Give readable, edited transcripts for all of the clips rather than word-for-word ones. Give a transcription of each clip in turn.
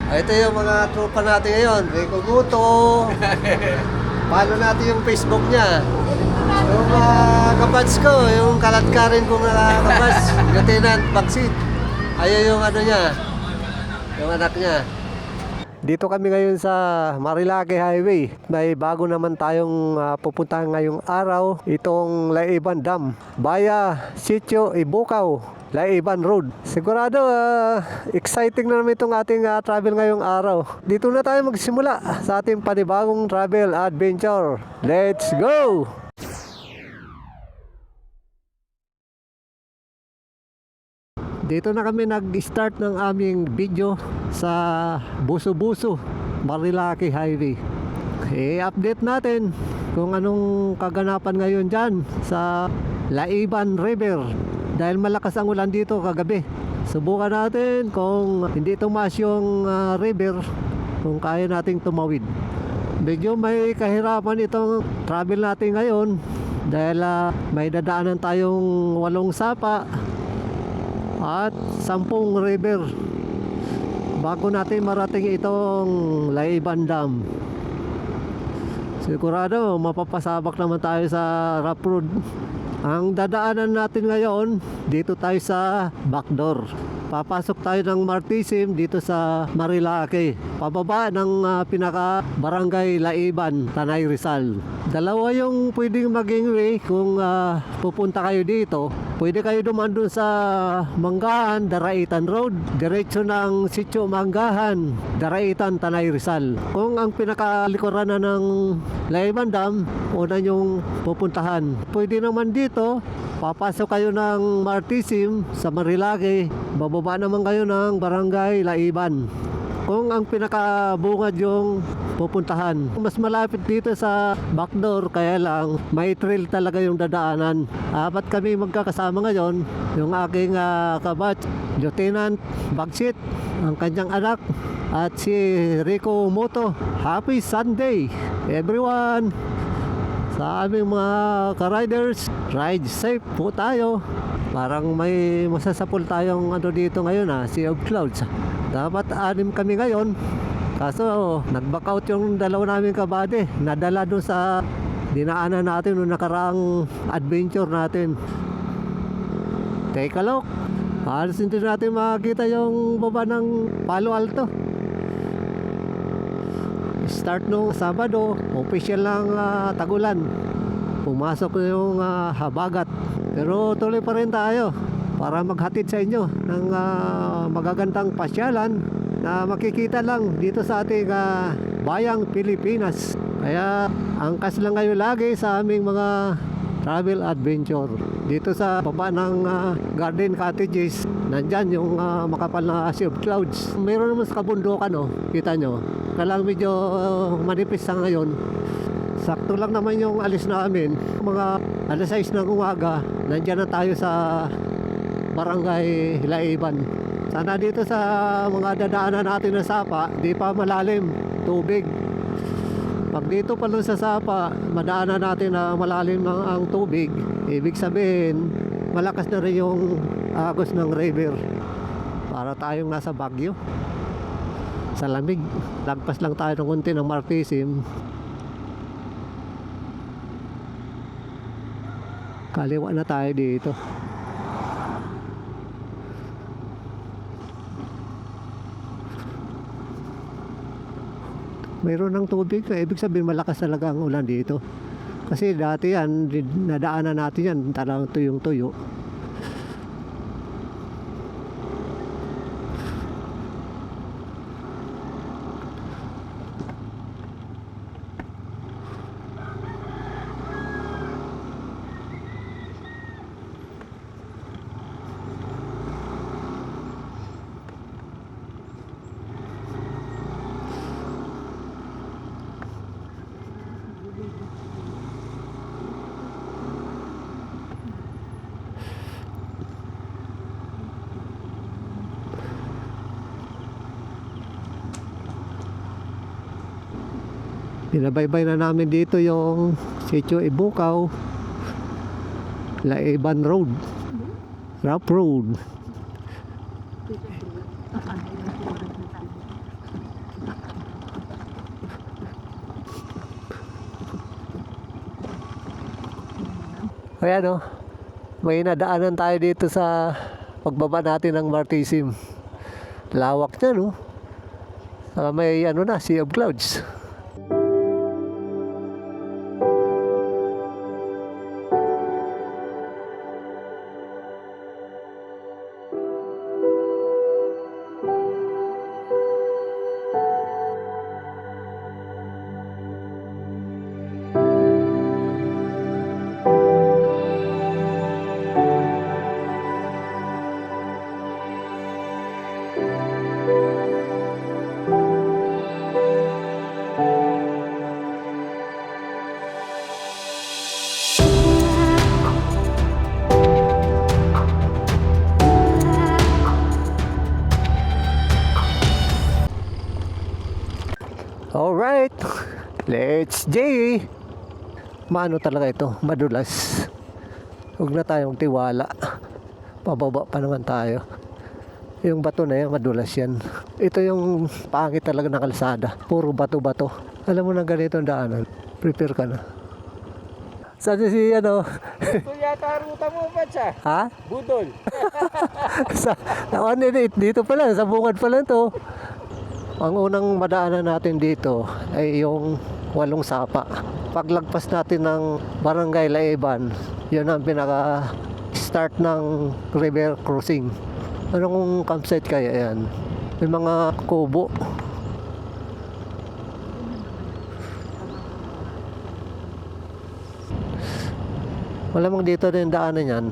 Ito yung mga tropa natin ngayon. Rico Guto. Follow natin yung Facebook niya. Yung kabats ko, yung kaladkarin kong kabats, Lieutenant Bagsit. Ayun yung ano niya, yung anak niya. Dito kami ngayon sa Marilake Highway. May bago naman tayong pupuntahan ngayong araw. Itong Laiban Dam. Via Sitio Ibukaw, Laiban Road. Sigurado exciting na naman itong ating travel ngayong araw. Dito na tayo magsimula sa ating panibagong travel adventure. Let's go! Dito na kami nag-start ng aming video sa Buso-Buso, Marilake Highway. I-update natin kung anong kaganapan ngayon dyan sa Laiban River. Dahil malakas ang ulan dito kagabi. Subukan natin kung hindi tumaas yung river, kung kaya nating tumawid. Medyo may kahirapan itong travel natin ngayon dahil may dadaanan tayong 8 sapa at 10 river bago natin marating itong Laiban Dam. Sigurado mapapasabak naman tayo sa rough road. Ang dadaanan natin ngayon, dito tayo sa backdoor. Papasok tayo ng Martisim dito sa Marilake. Pababa ng pinaka barangay Laiban, Tanay Rizal. Dalawa yung pwedeng maging way kung pupunta kayo dito. Pwede kayo dumaan dun sa Manggahan, Daraitan Road. Diretso ng Sitio Manggahan, Daraitan, Tanay Rizal. Kung ang pinakalikuran na ng Laiban Dam, una yung pupuntahan. Pwede naman dito, papasok kayo ng Martisim sa Marilake. Bababa naman kayo ng barangay Laiban. Kung ang pinakabungad yung pupuntahan. Mas malapit dito sa backdoor, kaya lang may trail talaga yung dadaanan. Apat kami magkakasama ngayon. Yung aking kabatch, Lieutenant Bagsit, ang kanyang anak, at si Rico Moto. Happy Sunday everyone! Sa aming mga ka-riders, ride safe po tayo. Parang may masasapol tayong ano dito ngayon, Sea of Clouds. Dapat 6 kami ngayon. Kaso nag-back out yung dalawa namin kabady. Nadala doon sa dinaanan natin noong nakaraang adventure natin. Take a look. Halos hindi natin makikita yung baba ng Palo Alto. Start nung Sabado, official lang tagulan. Pumasok yung habagat. Pero tuloy pa rin tayo para maghatid sa inyo ng magagandang pasyalan na makikita lang dito sa ating bayang Pilipinas. Kaya angkas lang kayo lagi sa aming mga travel adventure. Dito sa baba ng Garden Cottages, nandyan yung makapal na Sea of Clouds. Mayroon naman sa kabundukan, kita nyo. Kalang medyo manipis sa ngayon. Sakto lang naman yung alis namin. Mga alas 6 ng umaga, nandyan na tayo sa barangay Laiban. Sana dito sa mga dadaanan natin na sapa, di pa malalim tubig. Pag dito pa lang sa sapa, madaanan natin na malalim ang tubig, ibig sabihin malakas na rin yung agos ng river. Para tayong nasa Baguio, sa lamig. Lagpas lang tayo ng konti ng Martisim. Kaliwa na tayo dito. Mayroon ng tubig, ibig sabihin malakas talaga ang ulan dito. Kasi dati yan, nadaanan natin yan, talagang tuyong-tuyo. Binabaybay na namin dito yung Sitio Ibukaw, Laiban Road, Rough Road. Ayan oh. May nadaanan tayo dito sa pagbaba natin ng Martisim. Lawak niya no. May ano na, Sea of Clouds. Alright, let's J. Maano talaga ito, madulas. Huwag na tayong tiwala. Pababa pa naman tayo. Yung bato na yan, madulas yan. Ito yung pangit talaga na kalsada. Puro bato-bato. Alam mo na ganito ang daanan. Prepare ka na. Saan si ano? Ito yata ruta mo ba siya? Ha? Budol. Dito pala, sa bungad pala to. Ang unang madaanan natin dito ay yung Walong Sapa. Paglagpas natin ng Barangay Laiban, yun ang pinaka-start ng river crossing. Anong campsite kaya yan? May mga kubo. Malamang dito din daanan yan.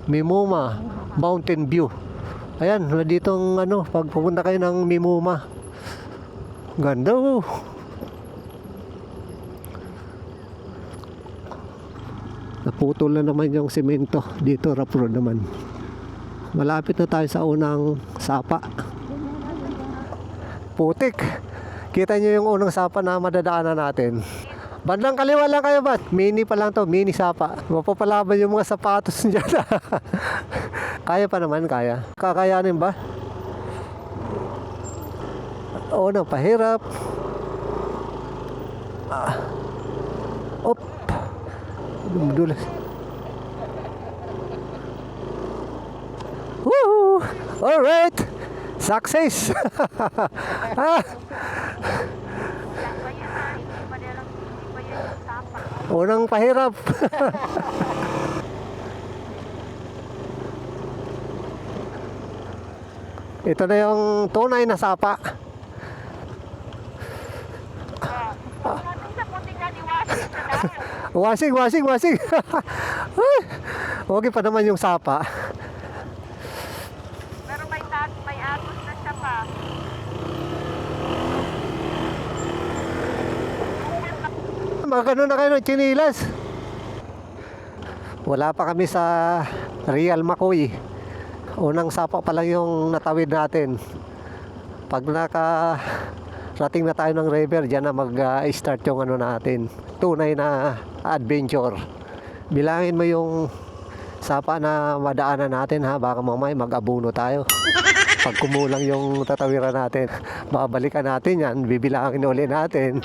Mimuma Mountain View. Ayan, ditong ano, pag pupunta kayo ng Mimuma. Ganda oh. Naputol na naman yung semento. Dito rough road naman. Malapit na tayo sa unang sapa. Putik. Kita nyo yung unang sapa na madadaanan natin. Bandang kaliwa lang kayo ba? Mini pa lang to, mini sapa. Mapapalaban yung mga sapatos dyan. Kaya pa naman, kaya. Kakayanin ba? Oo na, pahirap. Op. Dulas. Woo! Alright! Success! Unang pahirap. Ito na yung tunay na sapa. Wasing. Okay pa naman yung sapa. Pero may agos na siya pa. Magano na kayo ng chinilas. Wala pa kami sa Real Makoy. Unang sapa pa lang yung natawid natin. Pag rating na tayo ng river, dyan na mag-start yung ano natin. Tunay na adventure. Bilangin mo yung sapa na madaanan natin ha. Baka mamaya mag-abuno tayo. Pag kumulang yung tatawiran natin, babalikan natin yan. Bibilangin ulit natin.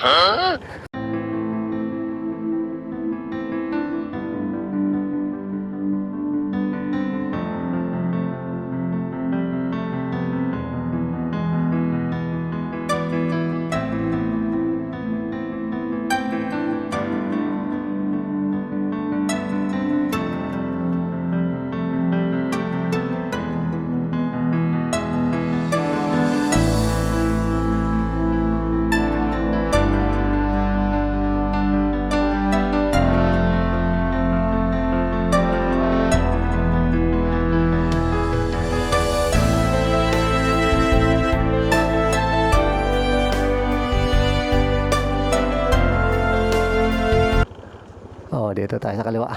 Oh, dito tayo sa kaliwa.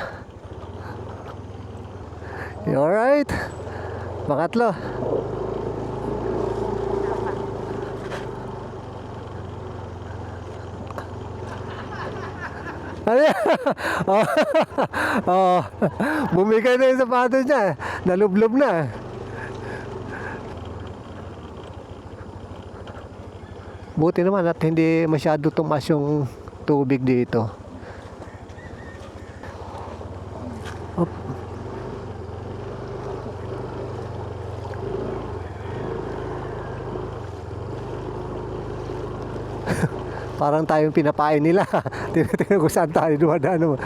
You alright? Pangatlo. Ano yan? Oh, oh, bumigay na yung sapatos niya. Nalublob na. Buti naman at hindi masyado tumaas yung tubig dito. Op. Parang tayong pinapain nila. Tinitingnan ko saan tayo dumadaan.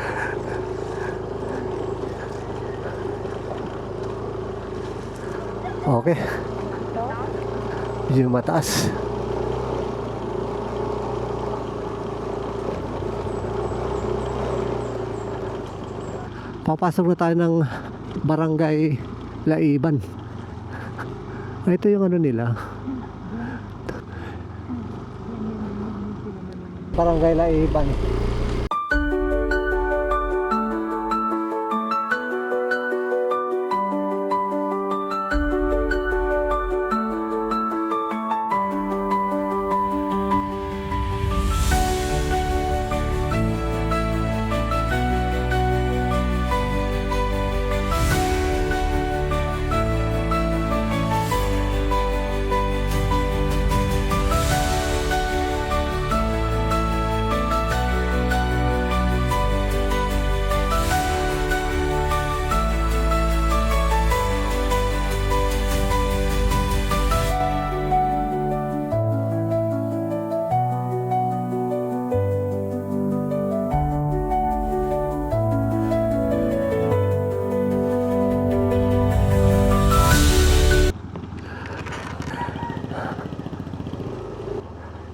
Okay. Medyo mataas. Papasok na tayo ng Barangay Laiban. Ito yung ano nila. Barangay Laiban.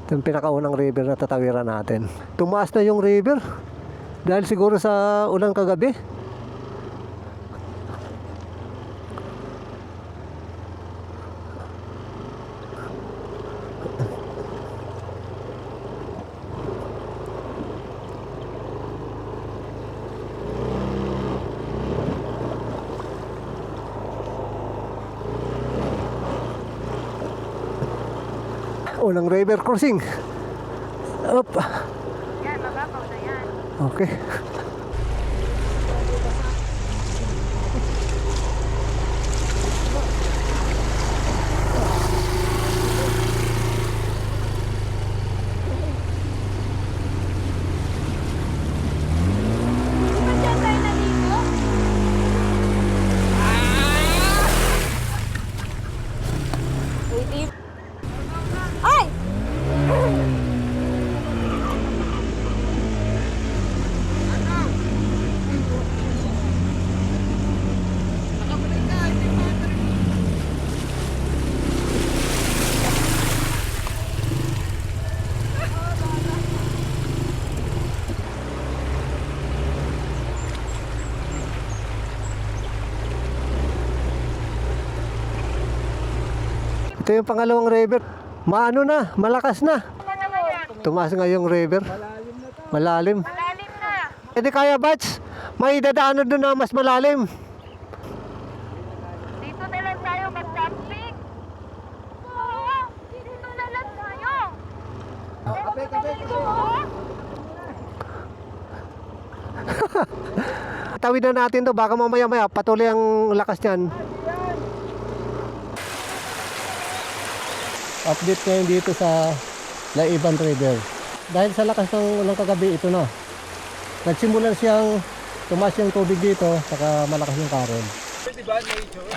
Ito yung pinakaunang river na tatawiran natin. Tumaas na yung river dahil siguro sa ulan kagabi. Unang river crossing. Up. Yan, mababaw na yan. Okay. Diyan tayo naligo? Ay! Ito yung pangalawang river. Maano na, malakas na. Tumaas nga yung river. Malalim. Malalim na. Hindi kaya, Bats. May dadaanan doon na mas malalim. Dito na lang tayo mag-camping. Oo, dito na lang tayo. Dito, oh. Tawid na natin to. Baka mamaya-maya patuloy ang lakas niyan. Update ngayon dito sa Laiban River. Dahil sa lakas ng ulang kagabi, ito na. Nagsimulan siyang tumaas yung tubig dito, saka malakas yung karon. Diba, nature?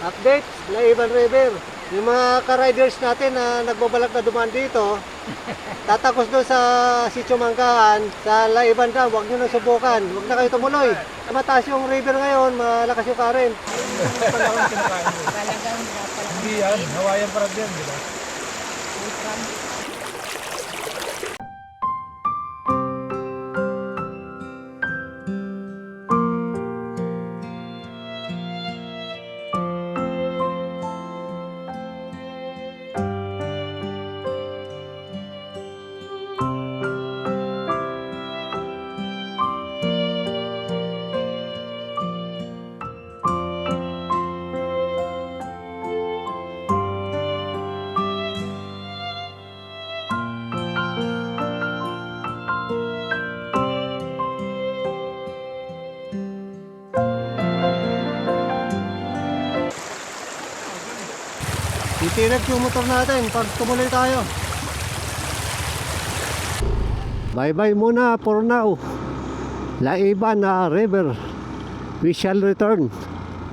Update, Laiban River. Yung mga ka-riders natin na nagbabalak na dumaan dito, tatagos doon sa Sitio Manggahan, sa Laiban Dam, huwag nyo na subukan. Huwag na kayo tumuloy. Mataas yung river ngayon, malakas yung current. Hindi yan, Hawaiian parang yan, di ba? Titirik yung motor natin pag tumuloy tayo. Bye-bye muna for now. Laiban na River. We shall return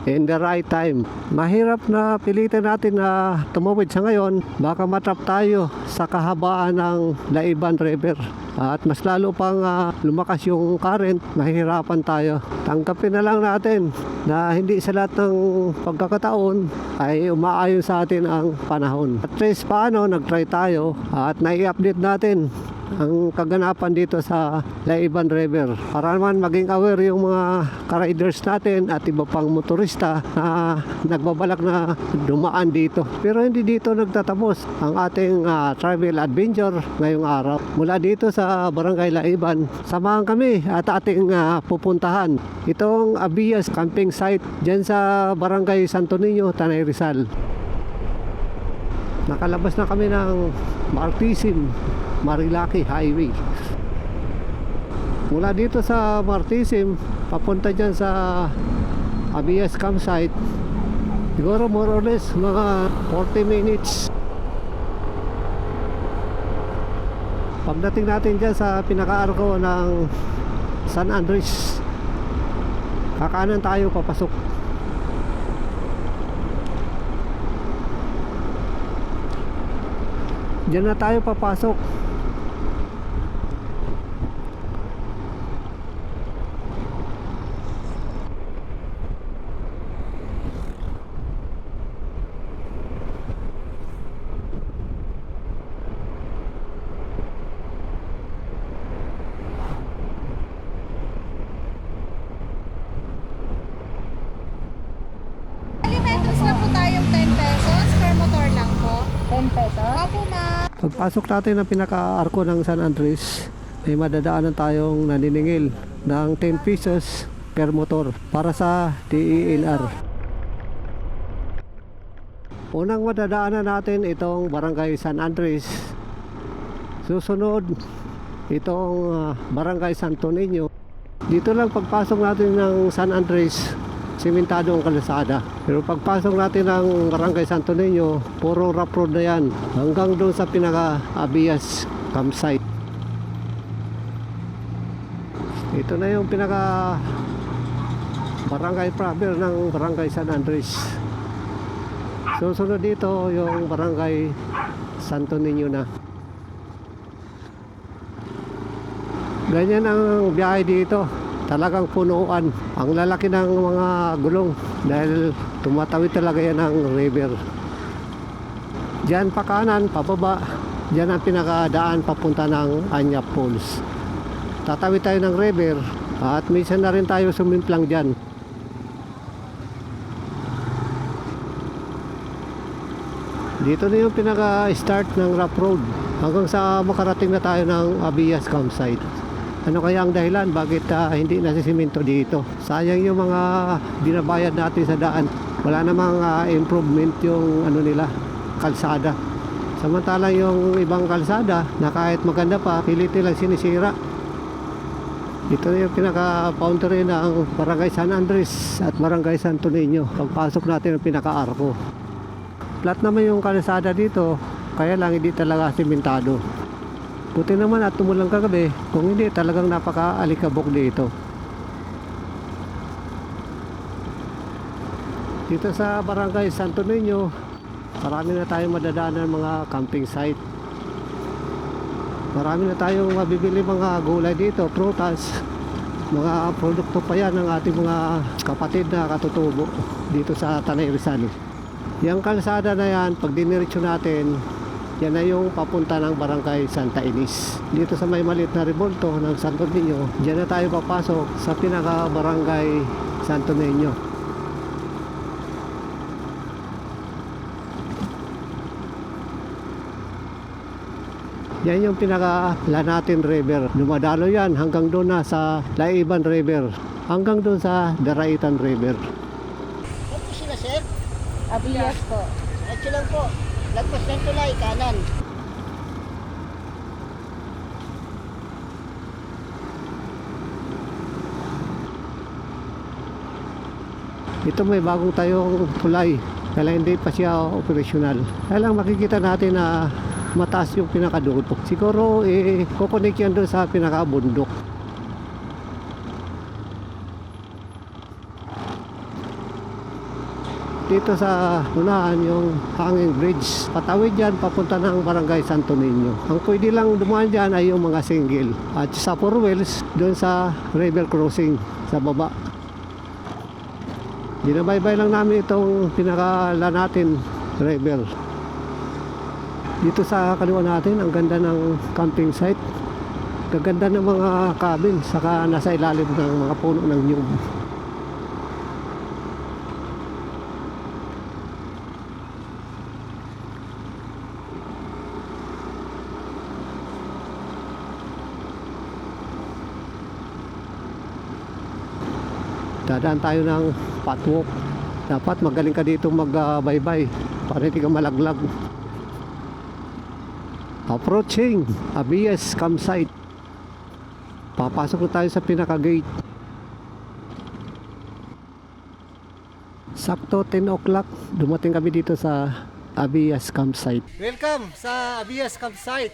in the right time. Mahirap na pilitin natin na tumawid sa ngayon. Baka matrap tayo sa kahabaan ng Laiban River. At mas lalo pang lumakas yung current, mahihirapan tayo. Tanggapin na lang natin na hindi sa lahat ng pagkakataon ay umaayon sa atin ang panahon. At least paano, nag-try tayo at nai-update natin ang kaganapan dito sa Laiban River para naman maging aware yung mga ka-riders natin at iba pang motorista na nagbabalak na dumaan dito. Pero hindi dito nagtatapos ang ating travel adventure ngayong araw. Mula dito sa Barangay Laiban, samahan kami at ating pupuntahan itong Abias camping site dyan sa Barangay Santo Niño, Tanay Rizal. Nakalabas na kami ng Martisim Marilaki Highway. Mula dito sa Martisim papunta dyan sa Abias campsite, siguro more or less mga 40 minutes. Pagdating natin dyan sa pinaka-arko ng San Andres, kakanan tayo papasok. Diyan na tayo papasok. Alimentos na po tayong 10 pesos per motor lang po. 10 pesos? Opo, ma'am. Pagpasok natin ng pinaka-arko ng San Andres, may madadaanan tayong naniningil ng 10 pesos per motor para sa DENR. Unang madadaanan natin itong Barangay San Andres. Susunod itong Barangay Santo Niño. Dito lang pagpasok natin ng San Andres, simentado ang kalsada. Pero pagpasok natin ng Barangay Santo Niño, puro rough road na yan hanggang doon sa pinaka-Abias campsite. Ito na yung pinaka barangay proper ng Barangay San Andres. Susunod dito yung Barangay Santo Niño na. Ganyan ang biyahe dito. Talagang punuan. Ang lalaki ng mga gulong dahil tumatawid talaga yan ng river. Diyan pa kanan, pababa. Diyan ang pinakadaan papunta ng Anyap Falls. Tatawid tayo ng river at minsan na rin tayo sumimplang dyan. Dito na yung pinaka-start ng rough road hanggang sa makarating na tayo ng Abias campsite. Ano kaya ang dahilan bakit hindi nasisimento dito? Sayang yung mga binabayad natin sa daan. Wala namang improvement yung ano nila, kalsada. Samantalang yung ibang kalsada na kahit maganda pa, pilit nilang sinisira. Ito na yung pinaka-boundary ng Barangay San Andres at Barangay Santo Niño. Pagpasok natin ang pinaka-arko. Flat naman yung kalsada dito, kaya lang hindi talaga simentado. Buti naman at tumulang kagabi, kung hindi talagang napaka-alikabok dito. Dito sa Barangay Santo Niño, marami na tayong madadaanan mga camping site. Marami na tayong mabibili mga gulay dito, prutas, mga produkto pa yan ng ating mga kapatid na katutubo dito sa Tanay Rizal. Yung kalsada na yan, pag diniretso natin, yan na yung papunta ng Barangay Santa Ines. Dito sa may maliit na rebolto ng Santo Niño, dyan na tayo papasok sa pinaka Barangay Santo Niño. Yan yung pinaka Lanatin River. Dumadalo yan hanggang doon na sa Laiban River. Hanggang doon sa Daraitan River. Ano po sila, sir? Abias po. Ito lang po. Lagpas ng tulay, kanan. Ito may bagong tayong tulay Kaya hindi pa siya operational. Kaya lang makikita natin na mataas yung pinakaduto. Siguro kukunik yan doon sa pinakabundok. Dito sa unahan yung hanging bridge. Patawid yan papunta ng Barangay Santo Niño. Ang pwede lang dumaan dyan ay yung mga single. At sa four wheels, doon sa river crossing sa baba. Binabaybay lang namin itong pinakala natin river. Dito sa kaliwa natin, ang ganda ng camping site. Gaganda ng mga cabin, saka nasa ilalim ng mga puno ng nyug. Dadaan tayo ng patwalk. Dapat magaling ka dito magbaybay para hindi ka malaglag. Approaching Abias campsite. Papasok na tayo sa pinaka-gate. Sakto 10 o'clock, dumating kami dito sa Abias campsite. Welcome sa Abias campsite.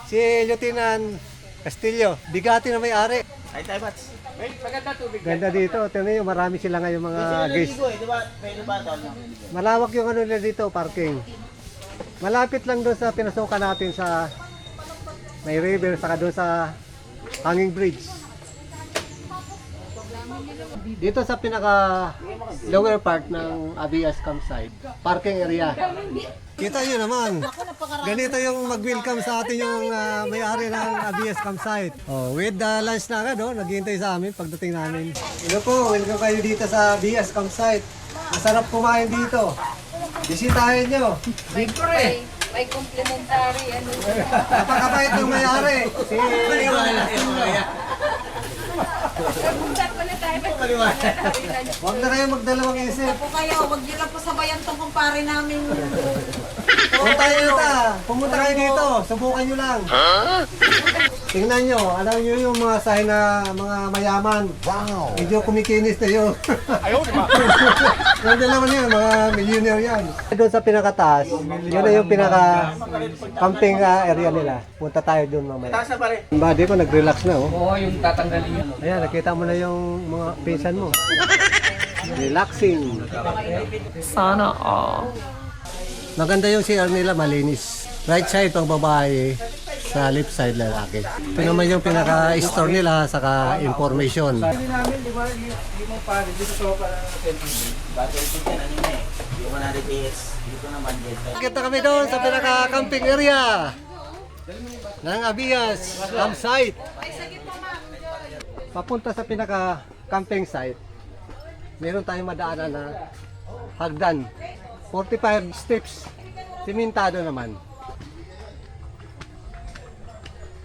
Si Lieutenant Castillo, bigati na may-ari. Ay, tayo, Bats. Maganda tubig. Ganda dito. Tingnan niyo, marami sila ngayon mga guests. Di ba? Pwede ba ito? Malawak yung ano nila dito, parking. Malapit lang doon sa pinasukan natin sa may river, saka doon sa hanging bridge. Dito sa pinaka lower part ng Abias campsite, parking area. Kita nyo naman, ganito yung mag-welcome sa atin yung may-ari ng Abias campsite. Oh, with the lunch na agad, naghihintay sa amin pagdating namin. Hello po, welcome kayo dito sa Abias campsite. Masarap kumain dito. Bisitahin nyo. Libre. May complimentary ano. Napakabait ng may-ari. Si Huwag na kayo magdalawang isip. Po kayo, wag niyo lang po sabayan tong kumpare namin. Pumunta kayo dito. Subukan nyo lang. Tingnan nyo. Alam nyo yung mga sign na mga mayaman. Wow. Medyo kumikinis na yun. Ayaw, di ba? Yung dalawa niya, mga millionaire yan. Doon sa pinakataas, yun na yung pinaka-camping area nila. Punta tayo doon mamaya. Taas na pare. Yung body ko nag-relax na Oo, yung tatanggalin yun. Ayan, nakita mo na yung mga pinsan mo. Relaxing. Sana all. Maganda yung CR nila, malinis. Right side pang babae, sa left side lalaki. Ito naman yung pinaka-store nila, saka information. Hindi namin, di ba, limang pare, dito sa para Battery ito yan, ano na eh. Yung 100 PS. Dito naman, Kita kami doon sa pinaka-camping area ng Abias campsite. Papunta sa pinaka-camping site, meron tayong madaanan na hagdan. 45 steps. Simentado naman.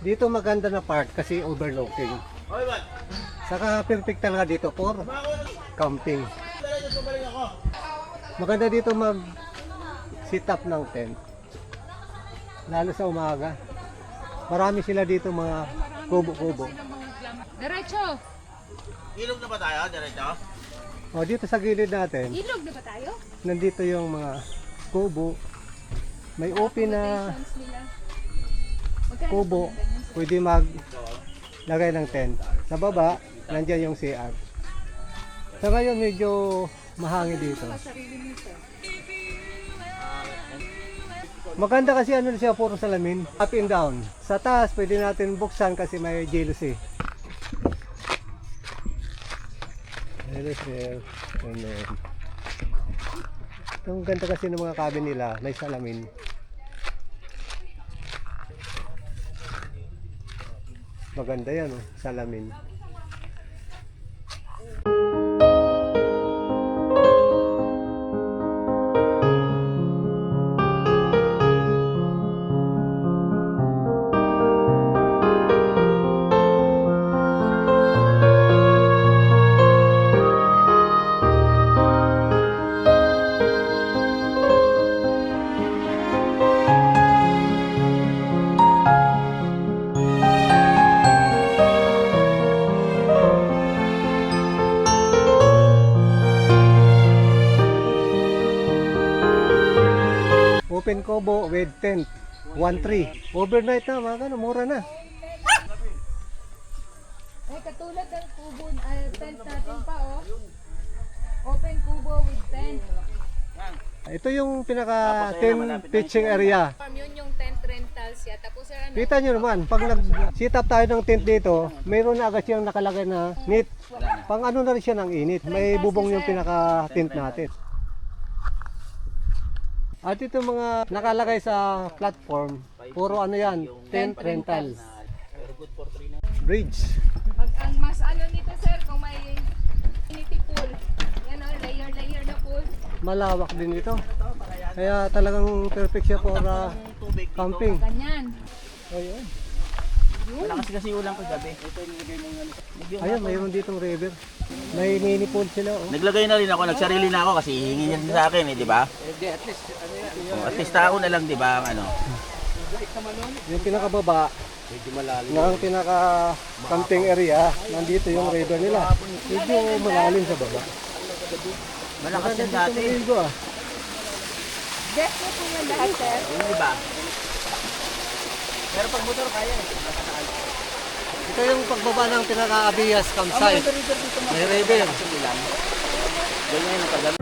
Dito maganda na part kasi overlooking. Saka perfect talaga dito for camping. Maganda dito mag sit up ng tent. Lalo sa umaga. Marami sila dito mga kubo-kubo. Diretso. Ilog na ba tayo? Diretso? O dito sa gilid natin, Ilog na ba tayo? nandito yung mga kubo. May open na Accommodations nila. Magkano kubo, po yung ganyan? pwede maglagay ng tent. Sa baba, nandiyan yung CR. Sa ngayon, medyo mahangin dito. Sarili nito. Maganda kasi ano siya, puro salamin. Up and down. Sa taas, pwede natin buksan kasi may jealousy. Ang ganda kasi ng mga cabin nila, may salamin. Maganda yan, oh, salamin. Open Kubo with tent. 1-3. Overnight na, mga ano, mura na. Ay, katulad ng kubo, tent natin pa, oh. Open kubo with tent. Ito yung pinaka tent pitching area. Yun yung tent rentals siya. Tapos, ano, Kita nyo naman, pag nag-sit up tayo ng tent dito, mayroon na agad siyang nakalagay na net. Pang ano na rin siya ng init. May bubong yung pinaka tent natin. At ito mga nakalagay sa platform, puro ano yan, tent rental. Bridge. ang mas ano nito, sir, kung may infinity pool. Yan, oh, layer na pool. Malawak din ito. Kaya talagang perfect siya for camping. Ganyan. Ayun. Malakas kasi ulang ko gabi. Ayun, mayroon ditong river. May mini pool sila. Oh. Naglagay na rin ako, nagsarili na ako kasi hihingi niya din sa akin eh, di ba? At least tao na lang, di ba, ang ano. Yung pinakababa, na ang pinaka-camping area, nandito yung river nila. Medyo malalim sa baba. Malakas yan Dito dati. maligo ah. Death na po yan lahat, sir. Yun, di ba? Pero pag motor kaya eh. Ito yung pagbaba ng pinaka-Abias campsite. May river. Ganyan yung pag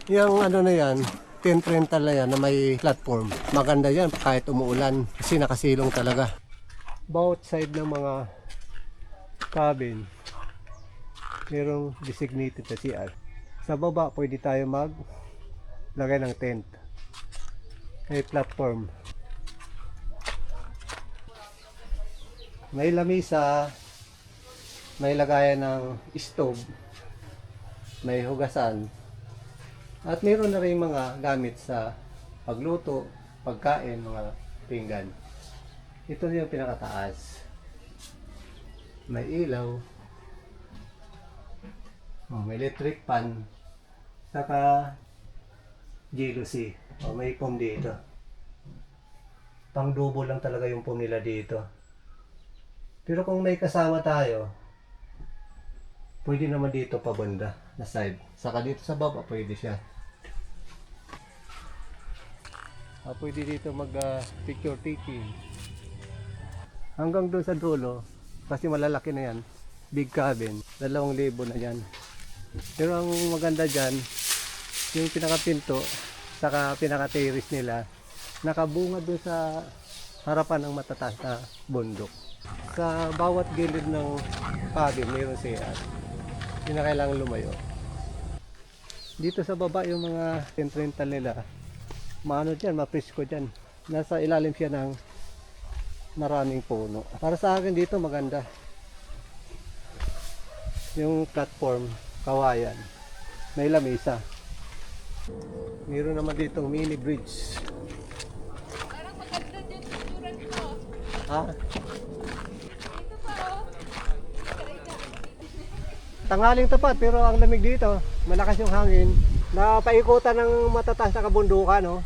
Yung ano na yan, tent rental na yan na may platform. Maganda yan kahit umuulan kasi nakasilong talaga. Bawat side ng mga cabin, merong designated na CR. Sa baba, pwede tayo maglagay ng tent. May platform. May lamisa, may lagayan ng stove, may hugasan. At meron na rin mga gamit sa pagluto, pagkain, mga pinggan. Ito yung pinakataas. May ilaw. Oh, may electric pan. Saka jealousy. Oh, may foam dito. Pang dubo lang talaga yung foam nila dito. Pero kung may kasama tayo, pwede naman dito pa banda na side. Saka dito sa baba, pwede siya. Pwede dito mag picture taking. Hanggang doon sa dulo, kasi malalaki na yan, big cabin, 2,000 na yan. Pero ang maganda dyan, yung pinakapinto, saka pinaka-terrace nila, nakabunga doon sa harapan ng matataas na bundok. Sa bawat gilid ng cabin, mayroon siya. Hindi na kailangan lumayo. Dito sa baba yung mga tent rental nila, maano dyan, mapresko dyan. Nasa ilalim siya ng maraming puno. Para sa akin dito maganda. Yung platform, kawayan. May lamisa. Meron naman ditong mini bridge. Parang maganda dyan picturean ko. Ha? Dito pa oh. Tanghaling tapat pero ang lamig dito. Malakas yung hangin. Napaikutan ng matataas na kabundukan, no?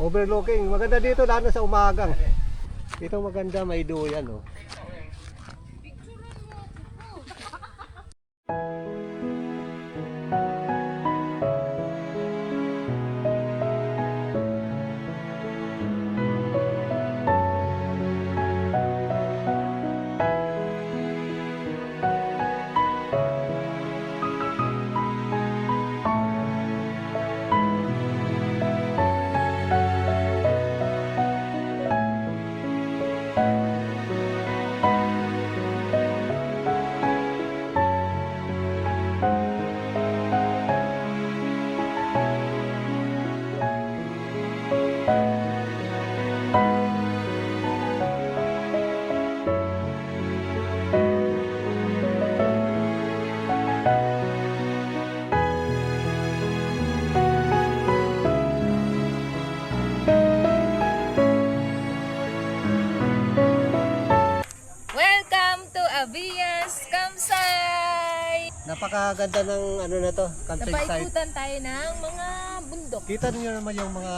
Overlooking. Maganda dito lalo sa umagang. Ito maganda, may duyan, no? Welcome to Avias Kamsay! Napakaganda ng ano na to, camping site. Napaikutan tayo ng mga bundok. Kita niyo naman yung mga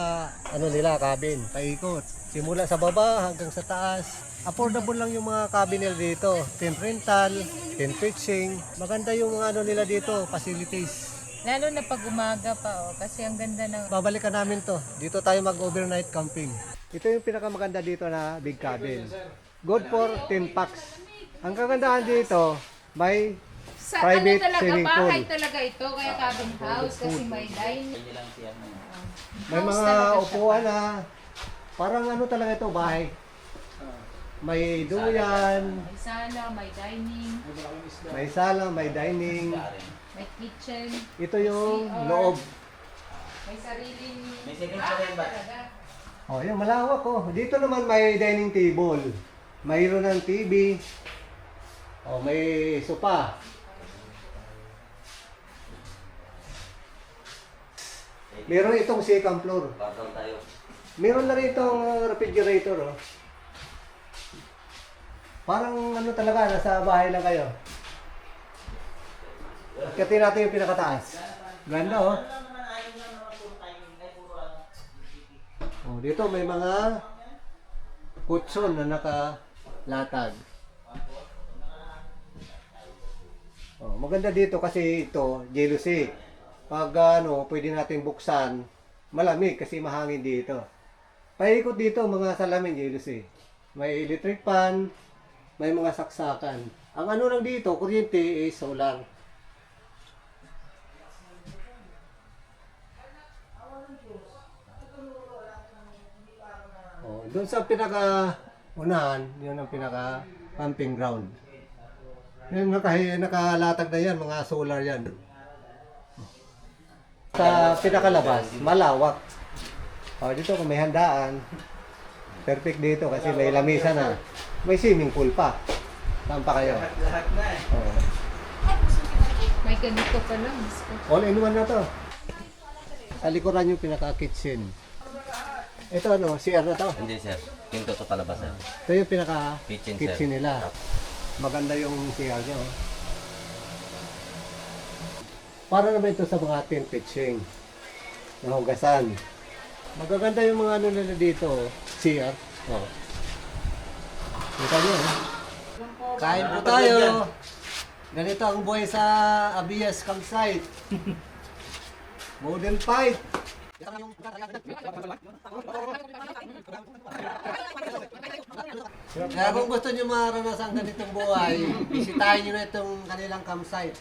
ano nila, cabin, paikot. Simula sa baba hanggang sa taas. Affordable lang yung mga cabin nila dito. Tent rental, tent pitching. Maganda yung mga ano nila dito, facilities. Lalo na pag umaga pa oh, kasi ang ganda ng... Babalikan namin to. Dito tayo mag-overnight camping. Ito yung pinakamaganda dito na big cabin. Good for 10 packs. Ang kagandahan dito, may Sa private ano talaga, swimming pool. bahay talaga ito, kaya cabin house kasi may dining. May mga upuan na parang ano talaga ito, bahay. May duyan, May sala, may dining, may sala, may dining. may kitchen, Ito yung loob. may sariling... May signature rin ba? Talaga. Oh, yung malawak oh. Dito naman may dining table. Mayroon ng TV. Oh, may sopa. Meron itong second floor. Pardon tayo. Meron na rin itong refrigerator oh. Parang ano talaga, nasa bahay lang kayo. Katin natin yung pinakataas. Ganda oh. Oh, dito may mga kutson na nakalatag. Oh, maganda dito kasi ito, jealousy. Pag ano, pwede natin buksan, malamig kasi mahangin dito. Paikot dito mga salamin jealousy. May electric fan, may mga saksakan. Ang ano lang dito, kuryente is solar. Oh, doon sa pinaka-unahan, yun ang pinaka-camping ground. Yung nakalatag na yan, mga solar yan. Sa pinakalabas, malawak. Oh, dito kung may handaan, perfect dito kasi may lamisa na. May swimming pool pa. Saan pa kayo? Lahat na eh. Oh. May ganito pa lang. Diyos ko. All in one na to. Sa likuran yung pinaka-kitchen. Ito ano, CR na to. Hindi sir. Yung toto palabas sir. Ito yung Kitchen, pinaka-kitchen sir. nila. Maganda yung CR niya. Oh. Para naman ito sa mga tent pitching. Nahugasan. Magaganda yung mga ano nila dito. Oh. CR. Oh. Kita nyo. Kain po tayo. Ganito ang buhay sa Abias Campsite. Model fight. Kaya kung gusto nyo maranasan ganitong buhay, bisitahin nyo na itong kanilang campsite.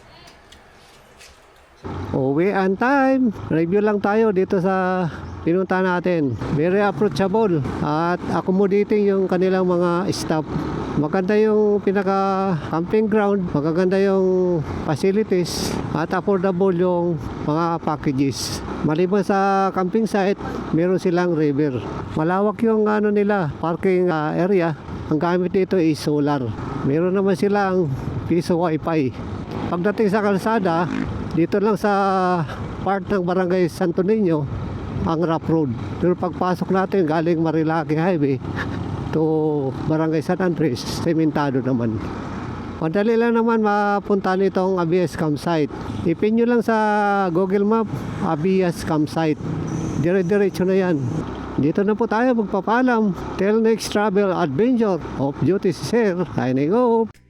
Uwian time! Review lang tayo dito sa pinunta natin. Very approachable at accommodating yung kanilang mga staff. Maganda yung pinaka-camping ground, magaganda yung facilities at affordable yung mga packages. Maliban sa camping site, meron silang river. Malawak yung nila, parking area. Ang gamit dito is solar. Meron naman silang piso wifi. Pagdating sa kalsada, dito lang sa part ng Barangay Santo Niño, ang rough road. Pero pagpasok natin galing Marilaki Highway to Barangay San Andres, sementado naman. Madali lang naman mapunta nitong Abias Campsite. Ipin nyo lang sa Google Map, Abias Campsite. Dire-diretso na yan. Dito na po tayo magpapalam. Till next travel adventure. Off duty si Sir. Signing off.